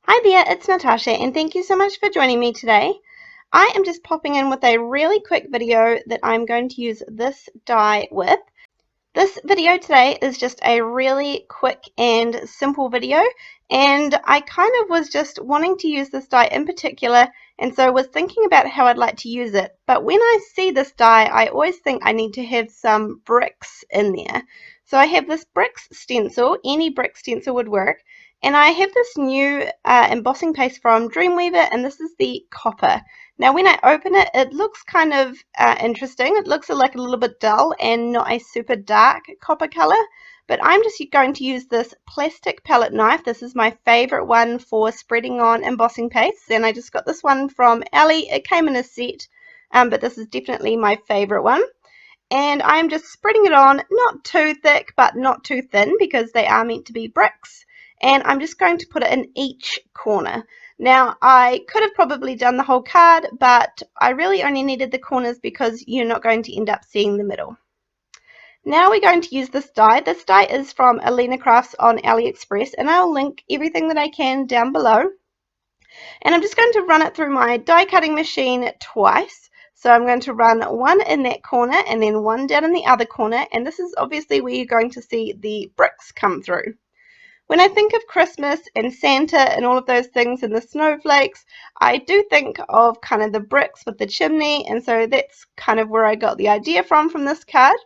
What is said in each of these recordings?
Hi there, it's Natasha and thank you so much for joining me today. I am just popping in with a really quick video that I'm going to use this die with. This video today is just a really quick and simple video, and I kind of was just wanting to use this die in particular, and so was thinking about how I'd like to use it. But when I see this die, I always think I need to have some bricks in there. So I have this bricks stencil, any brick stencil would work, and I have this new embossing paste from Dreamweaver, and this is the copper. Now when I open it, it looks kind of interesting. It looks like a little bit dull and not a super dark copper color, but I'm just going to use this plastic palette knife. This is my favorite one for spreading on embossing pastes, and I just got this one from Ali. It came in a set, but this is definitely my favorite one. And I'm just spreading it on, not too thick but not too thin, because they are meant to be bricks, and I'm just going to put it in each corner. Now, I could have probably done the whole card, but I really only needed the corners because you're not going to end up seeing the middle. Now we're going to use this die. This die is from Aliexpress on Aliexpress, and I'll link everything that I can down below. And I'm just going to run it through my die cutting machine twice. So I'm going to run one in that corner and then one down in the other corner, and this is obviously where you're going to see the bricks come through. When I think of Christmas and Santa and all of those things and the snowflakes, I do think of kind of the bricks with the chimney, and so that's kind of where I got the idea from this card.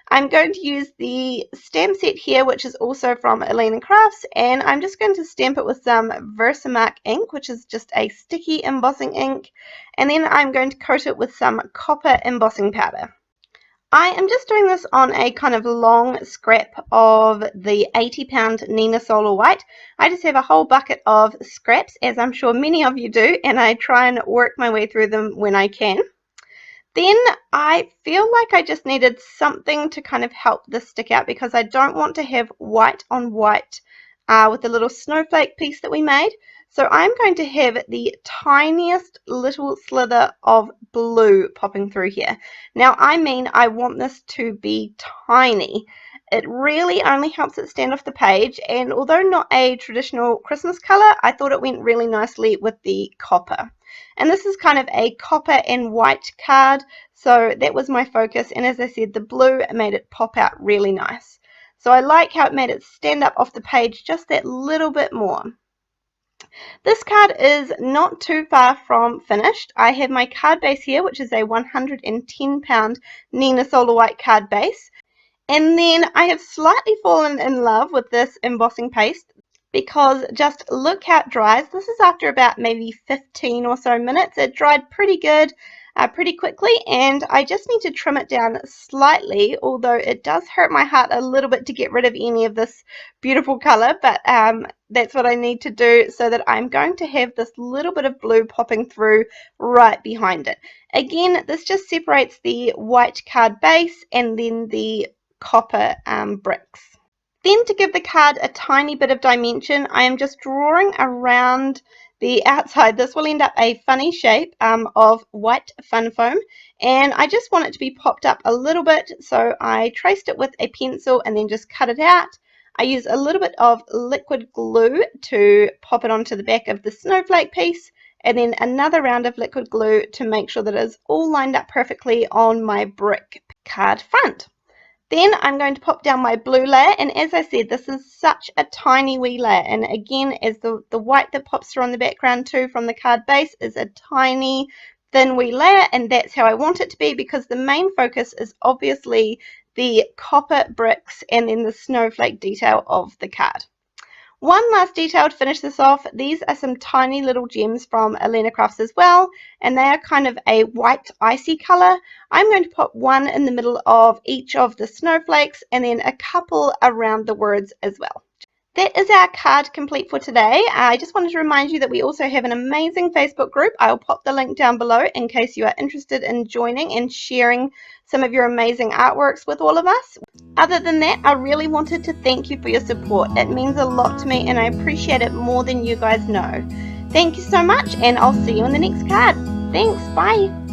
I'm going to use the stamp set here, which is also from Aliexpress, and I'm just going to stamp it with some VersaMark ink, which is just a sticky embossing ink, and then I'm going to coat it with some copper embossing powder. I am just doing this on a kind of long scrap of the 80-pound Nina Solar White. I just have a whole bucket of scraps, as I'm sure many of you do, and I try and work my way through them when I can. Then I feel like I just needed something to kind of help this stick out, because I don't want to have white on white with the little snowflake piece that we made. So I'm going to have the tiniest little slither of blue popping through here. Now I mean, I want this to be tiny. It really only helps it stand off the page, and although not a traditional Christmas color, I thought it went really nicely with the copper. And this is kind of a copper and white card, so that was my focus, and as I said, the blue made it pop out really nice. So I like how it made it stand up off the page just that little bit more. This card is not too far from finished. I have my card base here, which is a 110-pound Nina Solar White card base. And then I have slightly fallen in love with this embossing paste, because just look how it dries. This is after about maybe 15 or so minutes. It dried pretty good, pretty quickly, and I just need to trim it down slightly, although it does hurt my heart a little bit to get rid of any of this beautiful color, but that's what I need to do, so that I'm going to have this little bit of blue popping through right behind it. Again, this just separates the white card base and then the copper bricks. Then, to give the card a tiny bit of dimension, I am just drawing around the outside. This will end up a funny shape of white fun foam, and I just want it to be popped up a little bit, so I traced it with a pencil and then just cut it out. I use a little bit of liquid glue to pop it onto the back of the snowflake piece, and then another round of liquid glue to make sure that it is all lined up perfectly on my brick card front. Then I'm going to pop down my blue layer, and as I said, this is such a tiny wee layer, and again, as the white that pops through on the background too from the card base is a tiny thin wee layer, and that's how I want it to be, because the main focus is obviously the copper bricks and then the snowflake detail of the card. One last detail to finish this off. These are some tiny little gems from Aliexpress as well, and they are kind of a white icy color. I'm going to put one in the middle of each of the snowflakes and then a couple around the words as well. That is our card complete for today. I just wanted to remind you that we also have an amazing Facebook group. I'll pop the link down below in case you are interested in joining and sharing some of your amazing artworks with all of us. Other than that, I really wanted to thank you for your support. It means a lot to me, and I appreciate it more than you guys know. Thank you so much, and I'll see you in the next card. Thanks, bye.